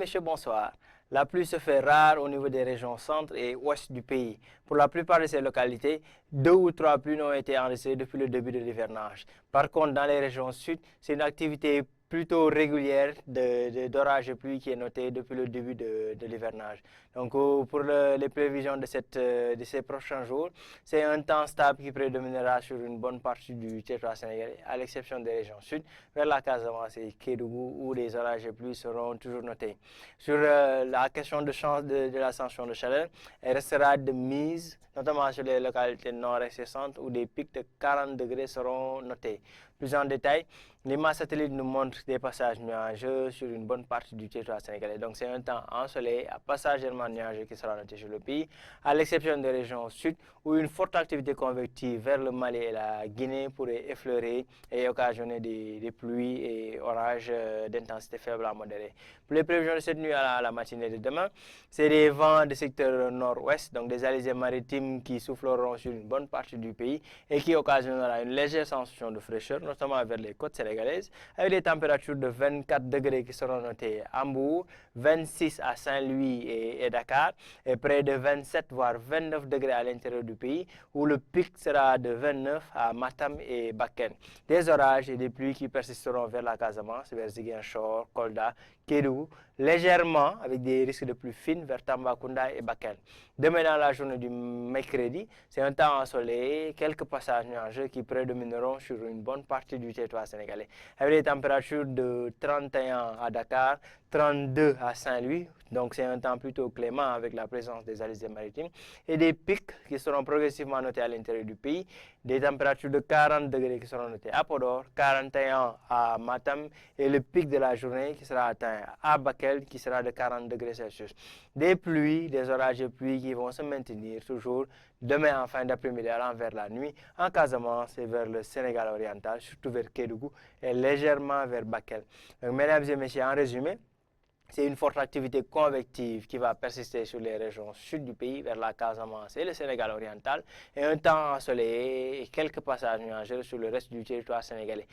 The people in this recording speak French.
messieurs, bonsoir. La pluie se fait rare au niveau des régions centre et ouest du pays. Pour la plupart de ces localités, 2 ou 3 pluies n'ont été enregistrées depuis le début de l'hivernage. Par contre, dans les régions sud, c'est une activité plutôt régulière d'orage et pluie qui est notée depuis le début de l'hivernage. Donc, pour les prévisions de ces prochains jours, c'est un temps stable qui prédominera sur une bonne partie du territoire sénégalais, à l'exception des régions sud, vers la Casamance et Kédougou, où les orages et pluies seront toujours notés. Sur la question de chance de l'ascension de chaleur, elle restera de mise, notamment sur les localités nord-est et centre, où des pics de 40 degrés seront notés. Plus en détail, l'image satellite nous montre des passages nuageux sur une bonne partie du territoire sénégalais. Donc c'est un temps ensoleillé, passagèrement nuageux qui sera noté sur le pays, à l'exception des régions sud, où une forte activité convective vers le Mali et la Guinée pourrait effleurer et occasionner des pluies et orages d'intensité faible à modérée. Pour les prévisions de cette nuit à la matinée de demain, c'est des vents du secteur nord-ouest, donc des alizés maritimes qui souffleront sur une bonne partie du pays et qui occasionnera une légère sensation de fraîcheur, notamment vers les côtes sénégalaises, avec des températures de 24 degrés qui seront notées à Mbour, 26 à Saint-Louis et Dakar, et près de 27 voire 29 degrés à l'intérieur du pays, où le pic sera de 29 à Matam et Bakken. Des orages et des pluies qui persisteront vers la Casamance, vers Ziguinchor, Kolda, Kédougou, légèrement avec des risques de pluie fines vers Tambacounda et Bakel. Demain dans la journée du mercredi, c'est un temps ensoleillé, quelques passages nuageux qui prédomineront sur une bonne partie du territoire sénégalais, avec des températures de 31 à Dakar, 32 à Saint-Louis, donc c'est un temps plutôt clément avec la présence des alizés maritimes, et des pics qui seront progressivement notés à l'intérieur du pays, des températures de 40 degrés qui seront notées à Podor, 41 à Matam, et le pic de la journée qui sera atteint à Bakel, qui sera de 40 degrés Celsius. Des pluies, des orages et pluies qui vont se maintenir toujours demain en fin d'après-midi allant vers la nuit, en Casamance et vers le Sénégal oriental, surtout vers Kédougou et légèrement vers Bakel. Donc, mesdames et messieurs, en résumé, c'est une forte activité convective qui va persister sur les régions sud du pays, vers la Casamance et le Sénégal oriental, et un temps ensoleillé et quelques passages nuageux sur le reste du territoire sénégalais.